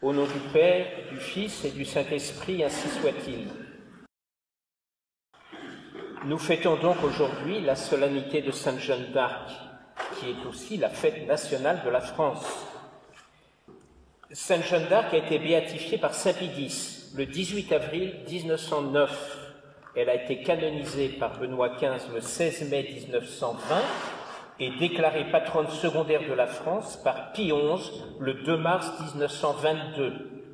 Au nom du Père, du Fils et du Saint-Esprit, ainsi soit-il. Nous fêtons donc aujourd'hui la solennité de Sainte Jeanne d'Arc, qui est aussi la fête nationale de la France. Sainte Jeanne d'Arc a été béatifiée par Saint Pie X le 18 avril 1909. Elle a été canonisée par Benoît XV le 16 mai 1920 et déclarée patronne secondaire de la France par Pie XI le 2 mars 1922.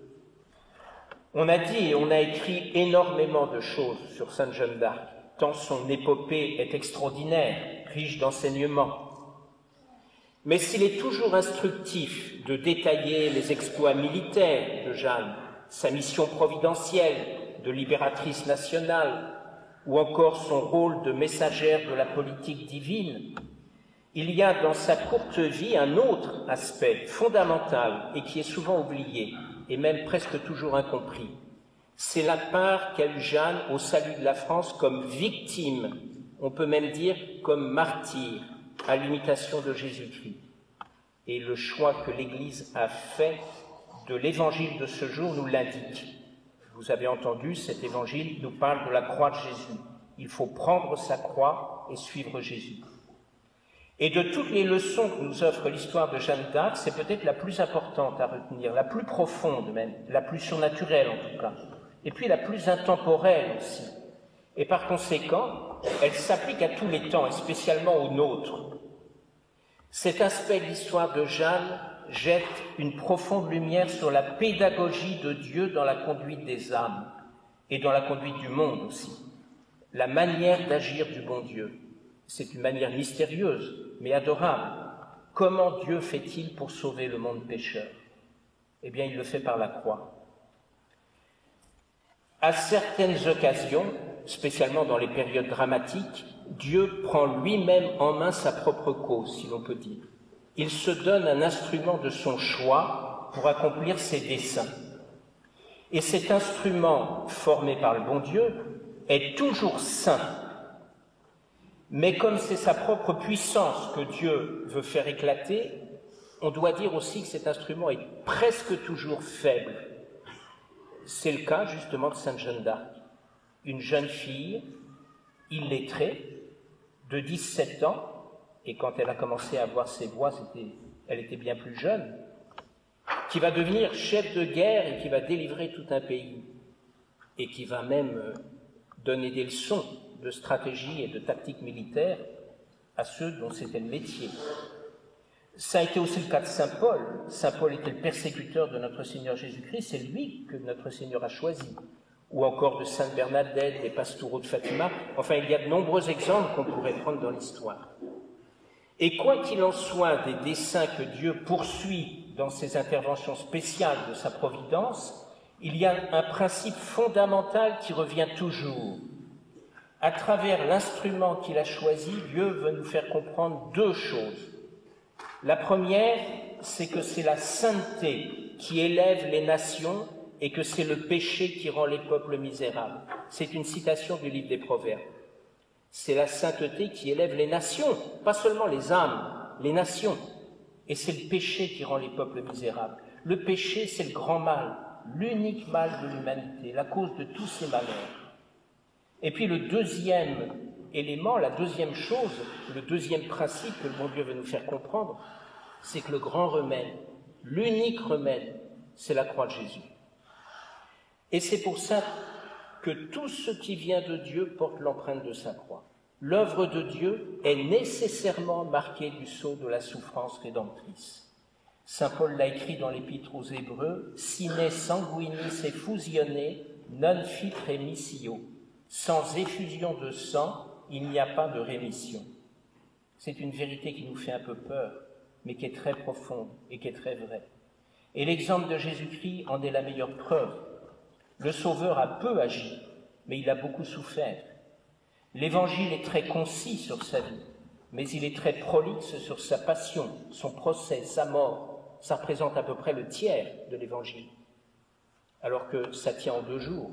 On a dit et on a écrit énormément de choses sur Sainte Jeanne d'Arc, tant son épopée est extraordinaire, riche d'enseignements. Mais s'il est toujours instructif de détailler les exploits militaires de Jeanne, sa mission providentielle de libératrice nationale, ou encore son rôle de messagère de la politique divine, il y a dans sa courte vie un autre aspect fondamental et qui est souvent oublié, et même presque toujours incompris. C'est la part qu'a eue Jeanne au salut de la France comme victime, on peut même dire comme martyr, à l'imitation de Jésus-Christ. Et le choix que l'Église a fait de l'évangile de ce jour nous l'indique. Vous avez entendu, cet évangile nous parle de la croix de Jésus. Il faut prendre sa croix et suivre Jésus. Et de toutes les leçons que nous offre l'histoire de Jeanne d'Arc, c'est peut-être la plus importante à retenir, la plus profonde même, la plus surnaturelle en tout cas, et puis la plus intemporelle aussi. Et par conséquent, elle s'applique à tous les temps, et spécialement aux nôtres. Cet aspect de l'histoire de Jeanne jette une profonde lumière sur la pédagogie de Dieu dans la conduite des âmes, et dans la conduite du monde aussi. La manière d'agir du bon Dieu. C'est une manière mystérieuse, mais adorable. Comment Dieu fait-il pour sauver le monde pécheur? Eh bien, il le fait par la croix. À certaines occasions, spécialement dans les périodes dramatiques, Dieu prend lui-même en main sa propre cause, si l'on peut dire. Il se donne un instrument de son choix pour accomplir ses desseins. Et cet instrument, formé par le bon Dieu, est toujours saint. Mais comme c'est sa propre puissance que Dieu veut faire éclater, on doit dire aussi que cet instrument est presque toujours faible. C'est le cas justement de Sainte Jeanne d'Arc, une jeune fille illettrée de 17 ans, et quand elle a commencé à avoir ses voix, elle était bien plus jeune, qui va devenir chef de guerre et qui va délivrer tout un pays, et qui va même donner des leçons de stratégie et de tactique militaire à ceux dont c'était le métier. Ça a été aussi le cas de Saint Paul. Saint Paul était le persécuteur de notre Seigneur Jésus-Christ, c'est lui que notre Seigneur a choisi. Ou encore de Sainte Bernadette, des Pastoureaux de Fatima. Enfin, il y a de nombreux exemples qu'on pourrait prendre dans l'histoire. Et quoi qu'il en soit des desseins que Dieu poursuit dans ses interventions spéciales de sa providence, il y a un principe fondamental qui revient toujours. À travers l'instrument qu'il a choisi, Dieu veut nous faire comprendre deux choses. La première, c'est que c'est la sainteté qui élève les nations et que c'est le péché qui rend les peuples misérables. C'est une citation du livre des Proverbes. C'est la sainteté qui élève les nations, pas seulement les âmes, les nations. Et c'est le péché qui rend les peuples misérables. Le péché, c'est le grand mal, l'unique mal de l'humanité, la cause de tous ces malheurs. Et puis le deuxième élément, la deuxième chose, le deuxième principe que le bon Dieu veut nous faire comprendre, c'est que le grand remède, l'unique remède, c'est la croix de Jésus. Et c'est pour ça que tout ce qui vient de Dieu porte l'empreinte de sa croix. L'œuvre de Dieu est nécessairement marquée du sceau de la souffrance rédemptrice. Saint Paul l'a écrit dans l'Épître aux Hébreux, « Sine sanguinis effusione, non fit remissio » Sans effusion de sang, il n'y a pas de rémission. C'est une vérité qui nous fait un peu peur, mais qui est très profonde et qui est très vraie. Et l'exemple de Jésus-Christ en est la meilleure preuve. Le Sauveur a peu agi, mais il a beaucoup souffert. L'Évangile est très concis sur sa vie, mais il est très prolixe sur sa passion, son procès, sa mort. Ça représente à peu près le tiers de l'Évangile, alors que ça tient en 2 jours.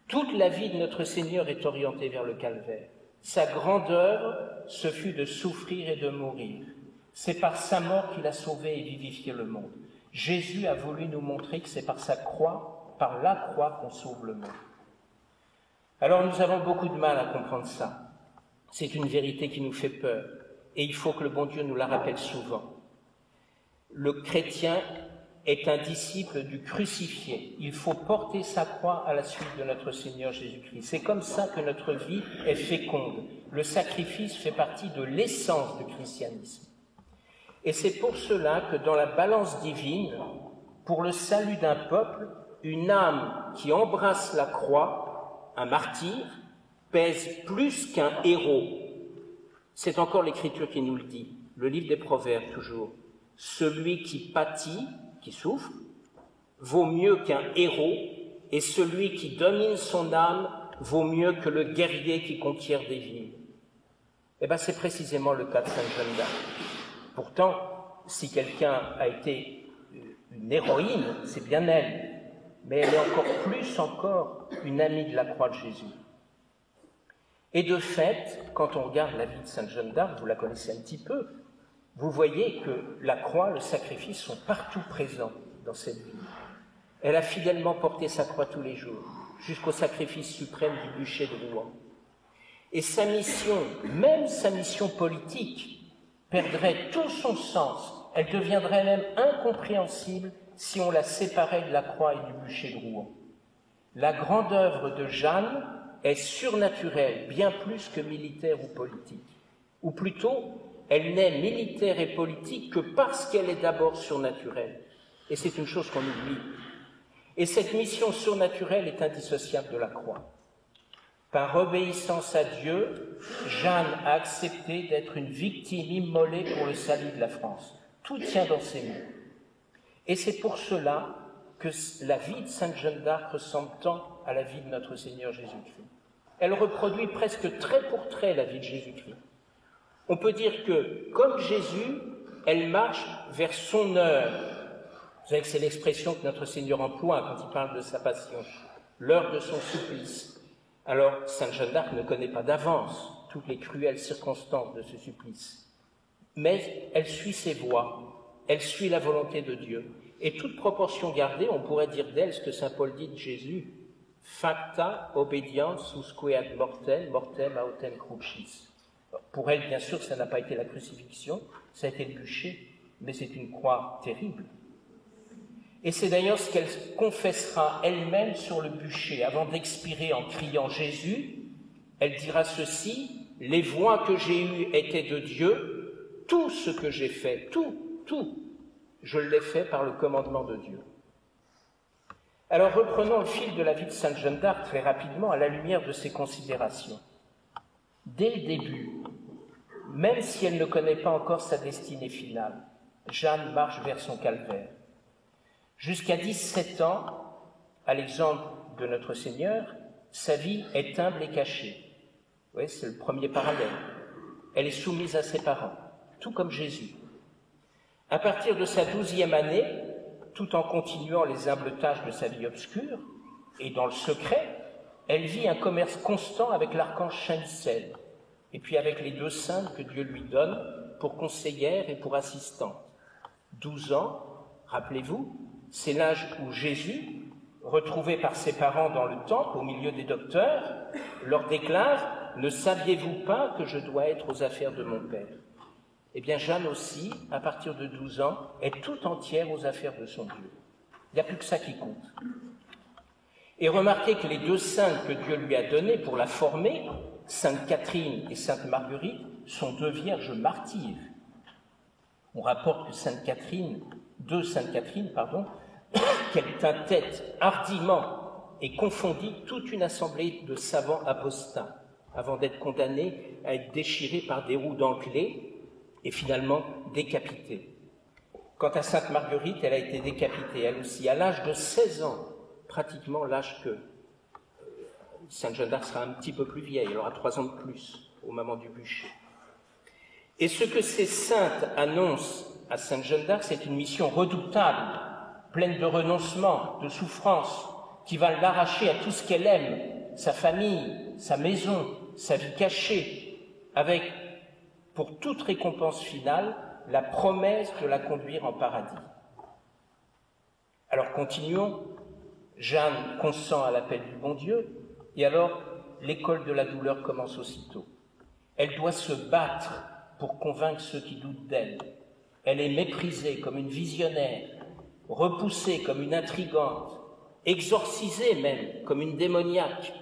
Toute la vie de notre Seigneur est orientée vers le calvaire. Sa grandeur, ce fut de souffrir et de mourir. C'est par sa mort qu'il a sauvé et vivifié le monde. Jésus a voulu nous montrer que c'est par sa croix, par la croix qu'on sauve le monde. Alors nous avons beaucoup de mal à comprendre ça. C'est une vérité qui nous fait peur et il faut que le bon Dieu nous la rappelle souvent. Le chrétien est un disciple du crucifié. Il faut porter sa croix à la suite de notre Seigneur Jésus-Christ. C'est comme ça que notre vie est féconde. Le sacrifice fait partie de l'essence du christianisme. Et c'est pour cela que dans la balance divine, pour le salut d'un peuple, une âme qui embrasse la croix, un martyr, pèse plus qu'un héros. C'est encore l'Écriture qui nous le dit, le livre des Proverbes toujours. Celui qui pâtit, qui souffre, vaut mieux qu'un héros, et celui qui domine son âme vaut mieux que le guerrier qui conquiert des villes. Eh bien, c'est précisément le cas de Sainte Jeanne d'Arc. Pourtant, si quelqu'un a été une héroïne, c'est bien elle, mais elle est encore une amie de la croix de Jésus. Et de fait, quand on regarde la vie de Sainte Jeanne d'Arc, vous la connaissez un petit peu, vous voyez que la croix, le sacrifice sont partout présents dans cette vie. Elle a fidèlement porté sa croix tous les jours, jusqu'au sacrifice suprême du bûcher de Rouen. Et sa mission, même sa mission politique, perdrait tout son sens. Elle deviendrait même incompréhensible si on la séparait de la croix et du bûcher de Rouen. La grande œuvre de Jeanne est surnaturelle, bien plus que militaire ou politique. Ou plutôt, elle n'est militaire et politique que parce qu'elle est d'abord surnaturelle. Et c'est une chose qu'on oublie. Et cette mission surnaturelle est indissociable de la croix. Par obéissance à Dieu, Jeanne a accepté d'être une victime immolée pour le salut de la France. Tout tient dans ses mots. Et c'est pour cela que la vie de Sainte Jeanne d'Arc ressemble tant à la vie de notre Seigneur Jésus-Christ. Elle reproduit presque trait pour trait la vie de Jésus-Christ. On peut dire que, comme Jésus, elle marche vers son heure. Vous savez que c'est l'expression que notre Seigneur emploie quand il parle de sa passion, l'heure de son supplice. Alors, Sainte Jeanne d'Arc ne connaît pas d'avance toutes les cruelles circonstances de ce supplice. Mais elle suit ses voies, elle suit la volonté de Dieu. Et toute proportion gardée, on pourrait dire d'elle ce que saint Paul dit de Jésus, « Facta obediens usque ad mortem, mortem autem crucis ». Pour elle, bien sûr, ça n'a pas été la crucifixion, ça a été le bûcher, mais c'est une croix terrible. Et c'est d'ailleurs ce qu'elle confessera elle-même sur le bûcher. Avant d'expirer en criant « Jésus », elle dira ceci, « Les voix que j'ai eues étaient de Dieu, tout ce que j'ai fait, tout, je l'ai fait par le commandement de Dieu. » Alors reprenons le fil de la vie de Sainte Jeanne d'Arc très rapidement à la lumière de ces considérations. Dès le début, même si elle ne connaît pas encore sa destinée finale, Jeanne marche vers son calvaire. Jusqu'à 17 ans, à l'exemple de notre Seigneur, sa vie est humble et cachée. Oui, c'est le premier parallèle. Elle est soumise à ses parents, tout comme Jésus. À partir de sa 12e année, tout en continuant les humbles tâches de sa vie obscure, et dans le secret, elle vit un commerce constant avec l'archange Saint Michel, et puis avec les 2 saintes que Dieu lui donne pour conseillère et pour assistante. 12 ans, rappelez-vous, c'est l'âge où Jésus, retrouvé par ses parents dans le temple au milieu des docteurs, leur déclare « Ne saviez-vous pas que je dois être aux affaires de mon Père ?» Eh bien, Jeanne aussi, à partir de 12 ans, est tout entière aux affaires de son Dieu. Il n'y a plus que ça qui compte. Et remarquez que les 2 saintes que Dieu lui a données pour la former, Sainte Catherine et Sainte Marguerite, sont 2 vierges martyres. On rapporte que Sainte Catherine, qu'elle tint tête hardiment et confondit toute une assemblée de savants apostats avant d'être condamnée à être déchirée par des roues d'Anglais et finalement décapitée. Quant à Sainte Marguerite, elle a été décapitée, elle aussi, à l'âge de 16 ans, pratiquement l'âge que Sainte Jeanne d'Arc sera un petit peu plus vieille, elle aura 3 ans de plus au moment du bûcher. Et ce que ces saintes annoncent à Sainte Jeanne d'Arc, c'est une mission redoutable, pleine de renoncement, de souffrance, qui va l'arracher à tout ce qu'elle aime, sa famille, sa maison, sa vie cachée, avec, pour toute récompense finale, la promesse de la conduire en paradis. Alors continuons. Jeanne consent à l'appel du bon Dieu, et alors l'école de la douleur commence aussitôt. Elle doit se battre pour convaincre ceux qui doutent d'elle. Elle est méprisée comme une visionnaire, repoussée comme une intrigante, exorcisée même comme une démoniaque.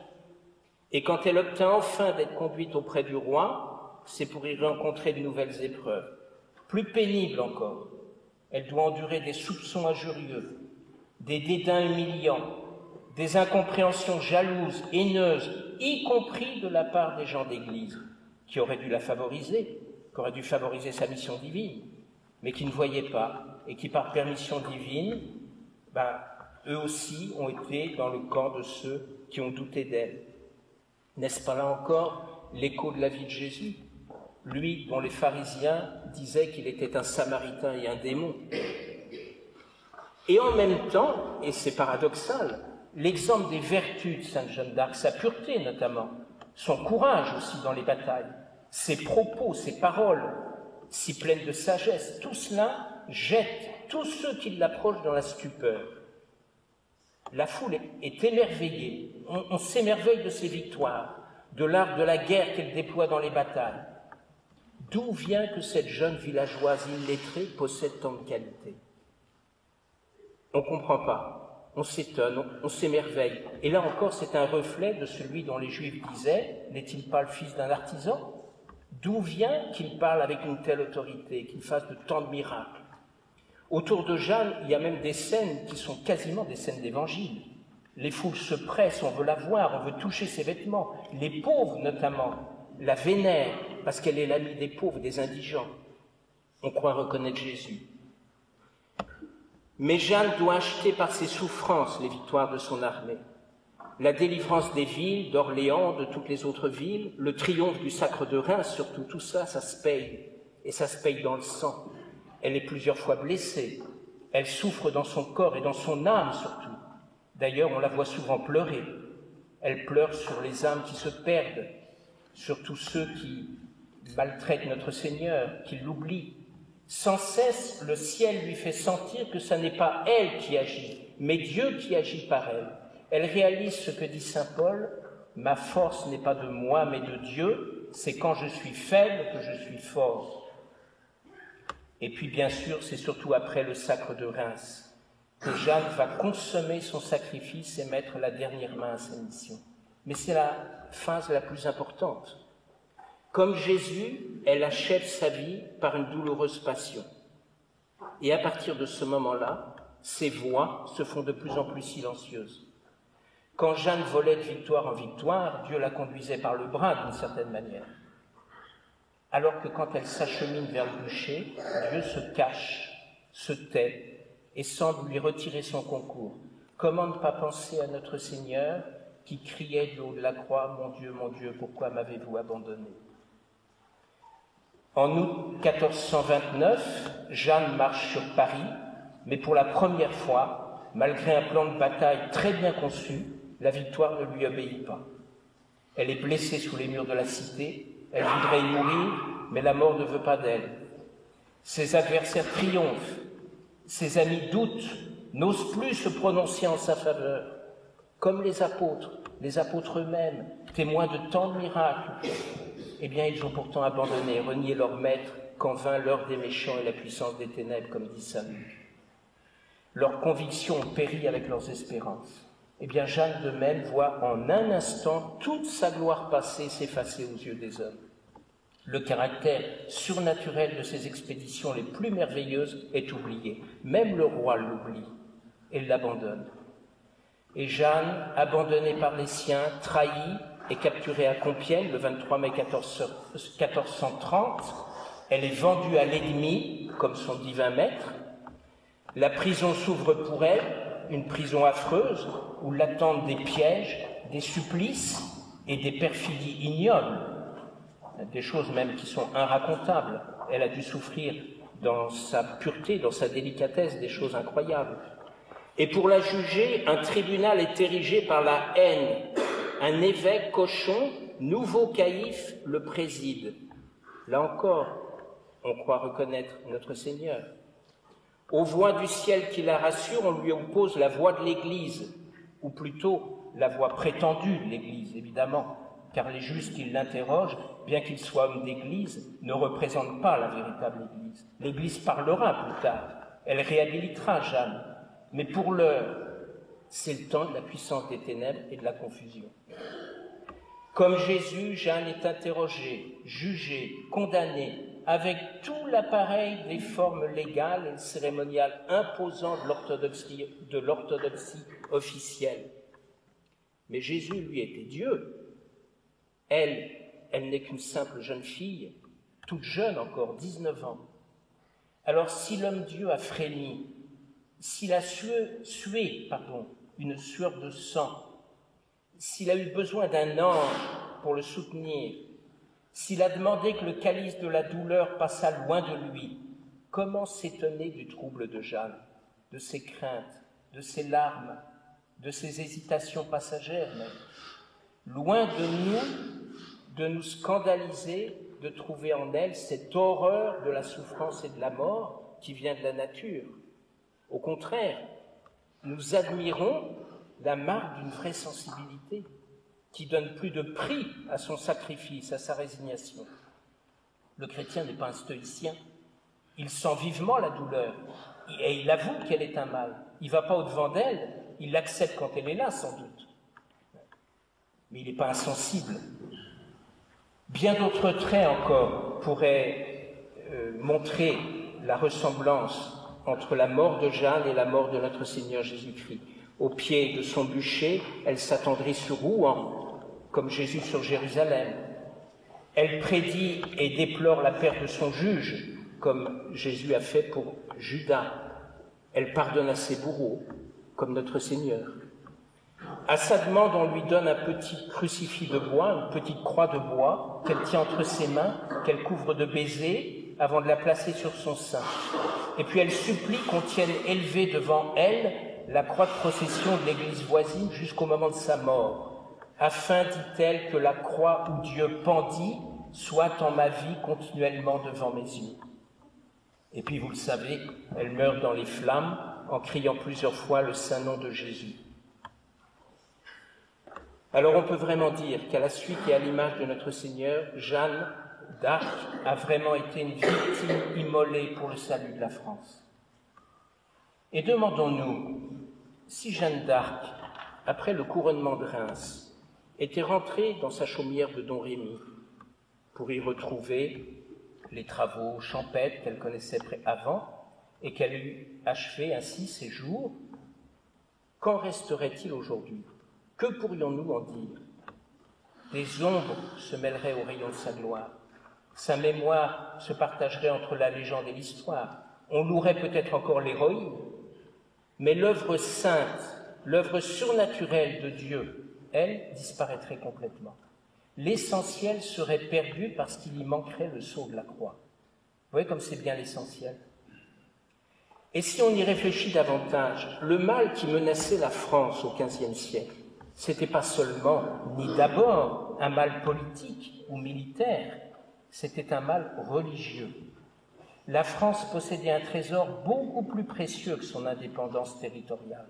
Et quand elle obtint enfin d'être conduite auprès du roi, c'est pour y rencontrer de nouvelles épreuves. Plus pénibles encore, elle doit endurer des soupçons injurieux, des dédains humiliants, des incompréhensions jalouses, haineuses, y compris de la part des gens d'Église, qui auraient dû la favoriser, qui auraient dû favoriser sa mission divine, mais qui ne voyaient pas, et qui par permission divine, eux aussi ont été dans le camp de ceux qui ont douté d'elle. N'est-ce pas là encore l'écho de la vie de Jésus, lui dont les pharisiens disaient qu'il était un samaritain et un démon? Et en même temps, et c'est paradoxal, l'exemple des vertus de sainte Jeanne d'Arc, sa pureté notamment, son courage aussi dans les batailles, ses propos, ses paroles, si pleines de sagesse, tout cela jette tous ceux qui l'approchent dans la stupeur. La foule est émerveillée, on s'émerveille de ses victoires, de l'art de la guerre qu'elle déploie dans les batailles. D'où vient que cette jeune villageoise illettrée possède tant de qualités? On ne comprend pas, on s'étonne, on s'émerveille. Et là encore, c'est un reflet de celui dont les Juifs disaient « N'est-il pas le fils d'un artisan ?» D'où vient qu'il parle avec une telle autorité, qu'il fasse de tant de miracles? Autour de Jeanne, il y a même des scènes qui sont quasiment des scènes d'évangile. Les foules se pressent, on veut la voir, on veut toucher ses vêtements. Les pauvres, notamment, la vénèrent parce qu'elle est l'amie des pauvres, des indigents. On croit reconnaître Jésus. Mais Jeanne doit acheter par ses souffrances les victoires de son armée. La délivrance des villes, d'Orléans, de toutes les autres villes, le triomphe du sacre de Reims, surtout tout ça, ça se paye. Et ça se paye dans le sang. Elle est plusieurs fois blessée. Elle souffre dans son corps et dans son âme surtout. D'ailleurs, on la voit souvent pleurer. Elle pleure sur les âmes qui se perdent, sur tous ceux qui maltraitent notre Seigneur, qui l'oublient. Sans cesse, le ciel lui fait sentir que ce n'est pas elle qui agit, mais Dieu qui agit par elle. Elle réalise ce que dit saint Paul, « Ma force n'est pas de moi, mais de Dieu, c'est quand je suis faible que je suis fort. » Et puis, bien sûr, c'est surtout après le sacre de Reims que Jeanne va consommer son sacrifice et mettre la dernière main à sa mission. Mais c'est la phase la plus importante. Comme Jésus, elle achève sa vie par une douloureuse passion. Et à partir de ce moment-là, ses voix se font de plus en plus silencieuses. Quand Jeanne volait de victoire en victoire, Dieu la conduisait par le bras d'une certaine manière. Alors que quand elle s'achemine vers le bûcher, Dieu se cache, se tait et semble lui retirer son concours. Comment ne pas penser à notre Seigneur qui criait de l'haut de la croix « Mon Dieu, pourquoi m'avez-vous abandonné ?» En août 1429, Jeanne marche sur Paris, mais pour la première fois, malgré un plan de bataille très bien conçu, la victoire ne lui obéit pas. Elle est blessée sous les murs de la cité, elle voudrait y mourir, mais la mort ne veut pas d'elle. Ses adversaires triomphent, ses amis doutent, n'osent plus se prononcer en sa faveur, comme les apôtres eux-mêmes, témoins de tant de miracles. Eh bien, ils ont pourtant abandonné, renié leur maître, quand vint l'heure des méchants et la puissance des ténèbres, comme dit saint Luc. Leurs convictions ont péri avec leurs espérances. Eh bien, Jeanne de même voit en un instant toute sa gloire passée s'effacer aux yeux des hommes. Le caractère surnaturel de ces expéditions les plus merveilleuses est oublié. Même le roi l'oublie et l'abandonne. Et Jeanne, abandonnée par les siens, trahie et capturée à Compiègne le 23 mai 1430, elle est vendue à l'ennemi comme son divin maître. La prison s'ouvre pour elle, une prison affreuse où l'attendent des pièges, des supplices et des perfidies ignobles, des choses même qui sont irracontables. Elle a dû souffrir dans sa pureté, dans sa délicatesse, des choses incroyables. Et pour la juger, un tribunal est érigé par la haine. Un évêque cochon, nouveau caïphe, le préside. Là encore, on croit reconnaître notre Seigneur. Aux voix du ciel qui la rassurent, on lui oppose la voix de l'Église, ou plutôt la voix prétendue de l'Église, évidemment, car les juges qui l'interrogent, bien qu'ils soient hommes d'Église, ne représentent pas la véritable Église. L'Église parlera plus tard, elle réhabilitera Jeanne, mais pour l'heure, c'est le temps de la puissance des ténèbres et de la confusion. Comme Jésus, Jeanne est interrogée, jugée, condamnée, avec tout l'appareil des formes légales et cérémoniales imposant de l'orthodoxie officielle. Mais Jésus, lui, était Dieu. Elle n'est qu'une simple jeune fille, toute jeune encore, 19 ans. Alors si l'homme-dieu a frémi, s'il a sué une sueur de sang, s'il a eu besoin d'un ange pour le soutenir, s'il a demandé que le calice de la douleur passât loin de lui, comment s'étonner du trouble de Jeanne, de ses craintes, de ses larmes, de ses hésitations passagères même. Loin de nous scandaliser, de trouver en elle cette horreur de la souffrance et de la mort qui vient de la nature. Au contraire, nous admirons la marque d'une vraie sensibilité qui donne plus de prix à son sacrifice, à sa résignation. Le chrétien n'est pas un stoïcien. Il sent vivement la douleur et il avoue qu'elle est un mal. Il ne va pas au-devant d'elle, il l'accepte quand elle est là, sans doute. Mais il n'est pas insensible. Bien d'autres traits encore pourraient montrer la ressemblance entre la mort de Jeanne et la mort de notre Seigneur Jésus-Christ. Au pied de son bûcher, elle s'attendrit sur Rouen, comme Jésus sur Jérusalem. Elle prédit et déplore la perte de son juge, comme Jésus a fait pour Judas. Elle pardonne à ses bourreaux, comme notre Seigneur. À sa demande, on lui donne un petit crucifix de bois, une petite croix de bois, qu'elle tient entre ses mains, qu'elle couvre de baisers, avant de la placer sur son sein. Et puis elle supplie qu'on tienne élevée devant elle la croix de procession de l'église voisine jusqu'au moment de sa mort, afin, dit-elle, que la croix où Dieu pendit soit en ma vie continuellement devant mes yeux. Et puis, vous le savez, elle meurt dans les flammes en criant plusieurs fois le saint nom de Jésus. Alors on peut vraiment dire qu'à la suite et à l'image de notre Seigneur, Jeanne d'Arc a vraiment été une victime immolée pour le salut de la France. Et demandons-nous, si Jeanne d'Arc, après le couronnement de Reims, était rentrée dans sa chaumière de Domrémy pour y retrouver les travaux champêtres qu'elle connaissait avant et qu'elle eut achevé ainsi ses jours, qu'en resterait-il aujourd'hui? Que pourrions-nous en dire? Des ombres se mêleraient aux rayons de sa gloire. Sa mémoire se partagerait entre la légende et l'histoire. On louerait peut-être encore l'héroïne, mais l'œuvre sainte, l'œuvre surnaturelle de Dieu, elle disparaîtrait complètement. L'essentiel serait perdu parce qu'il y manquerait le sceau de la croix. Vous voyez comme c'est bien l'essentiel. Et si on y réfléchit davantage, le mal qui menaçait la France au XVe siècle, c'était pas seulement, ni d'abord, un mal politique ou militaire, c'était un mal religieux. La France possédait un trésor beaucoup plus précieux que son indépendance territoriale.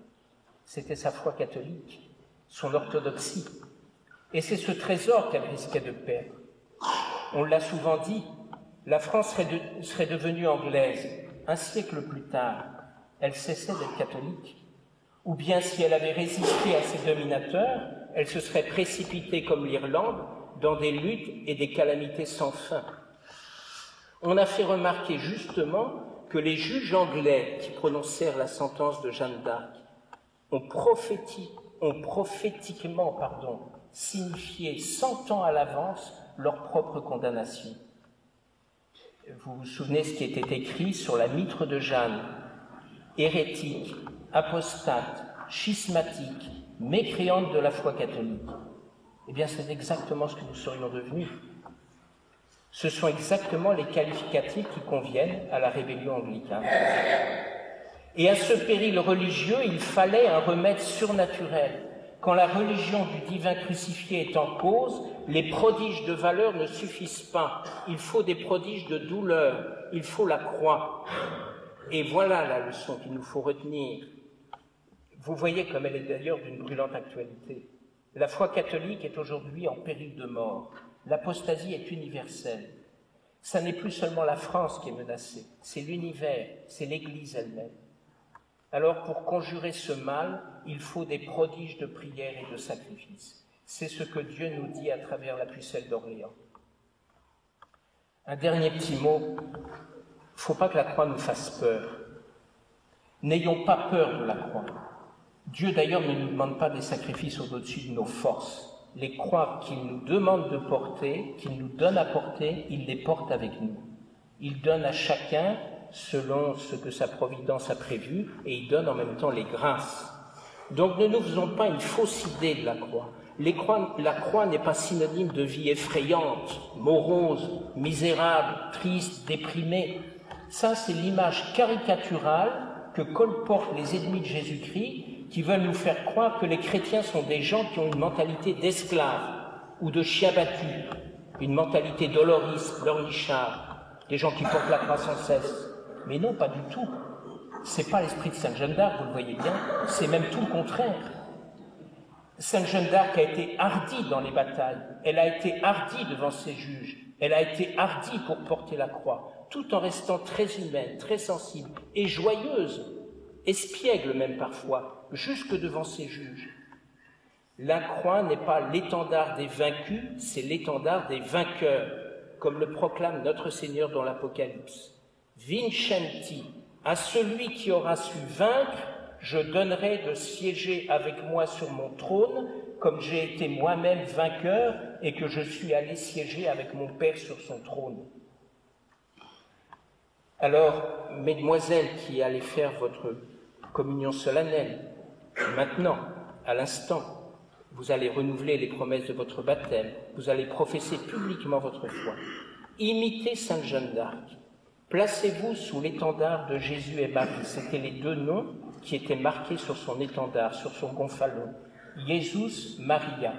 C'était sa foi catholique, son orthodoxie. Et c'est ce trésor qu'elle risquait de perdre. On l'a souvent dit, la France serait devenue anglaise. Un siècle plus tard, elle cessait d'être catholique. Ou bien si elle avait résisté à ses dominateurs, elle se serait précipitée comme l'Irlande dans des luttes et des calamités sans fin. On a fait remarquer justement que les juges anglais qui prononcèrent la sentence de Jeanne d'Arc ont prophétiquement signifié 100 ans à l'avance leur propre condamnation. Vous vous souvenez ce qui était écrit sur la mitre de Jeanne: hérétique, apostate, schismatique, mécréante de la foi catholique. Eh bien, c'est exactement ce que nous serions devenus. Ce sont exactement les qualificatifs qui conviennent à la rébellion anglicane. Et à ce péril religieux, il fallait un remède surnaturel. Quand la religion du divin crucifié est en cause, les prodiges de valeur ne suffisent pas. Il faut des prodiges de douleur, il faut la croix. Et voilà la leçon qu'il nous faut retenir. Vous voyez comme elle est d'ailleurs d'une brûlante actualité. La foi catholique est aujourd'hui en péril de mort. L'apostasie est universelle. Ça n'est plus seulement la France qui est menacée, c'est l'univers, c'est l'Église elle-même. Alors pour conjurer ce mal, il faut des prodiges de prière et de sacrifice. C'est ce que Dieu nous dit à travers la pucelle d'Orléans. Un dernier petit mot, il ne faut pas que la croix nous fasse peur. N'ayons pas peur de la croix. Dieu d'ailleurs ne nous demande pas des sacrifices au-dessus de nos forces. Les croix qu'il nous demande de porter, qu'il nous donne à porter, il les porte avec nous. Il donne à chacun selon ce que sa providence a prévu et il donne en même temps les grâces. Donc ne nous faisons pas une fausse idée de la croix. La croix n'est pas synonyme de vie effrayante, morose, misérable, triste, déprimée. Ça, c'est l'image caricaturale que colportent les ennemis de Jésus-Christ qui veulent nous faire croire que les chrétiens sont des gens qui ont une mentalité d'esclaves ou de chiens battus, une mentalité doloriste, pleurnichard, des gens qui portent la croix sans cesse. Mais non, pas du tout. C'est pas l'esprit de Sainte Jeanne d'Arc, vous le voyez bien, c'est même tout le contraire. Sainte Jeanne d'Arc a été hardie dans les batailles, elle a été hardie devant ses juges, elle a été hardie pour porter la croix, tout en restant très humaine, très sensible et joyeuse, espiègle même parfois, jusque devant ses juges. La croix n'est pas l'étendard des vaincus, c'est l'étendard des vainqueurs, comme le proclame notre Seigneur dans l'Apocalypse. Vincenti, à celui qui aura su vaincre, je donnerai de siéger avec moi sur mon trône, comme j'ai été moi-même vainqueur et que je suis allé siéger avec mon Père sur son trône. Alors, mesdemoiselles qui allez faire votre communion solennelle, maintenant, à l'instant, vous allez renouveler les promesses de votre baptême, vous allez professer publiquement votre foi. Imitez Sainte Jeanne d'Arc. Placez-vous sous l'étendard de Jésus et Marie. C'étaient les deux noms qui étaient marqués sur son étendard, sur son gonfalon. Jesus Maria.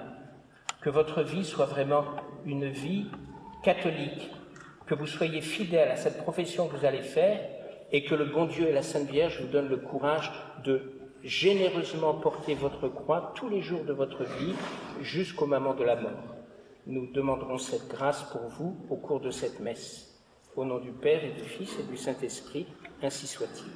Que votre vie soit vraiment une vie catholique, que vous soyez fidèle à cette profession que vous allez faire et que le bon Dieu et la Sainte Vierge vous donnent le courage de généreusement porter votre croix tous les jours de votre vie jusqu'au moment de la mort. Nous demanderons cette grâce pour vous au cours de cette messe. Au nom du Père et du Fils et du Saint-Esprit, ainsi soit-il.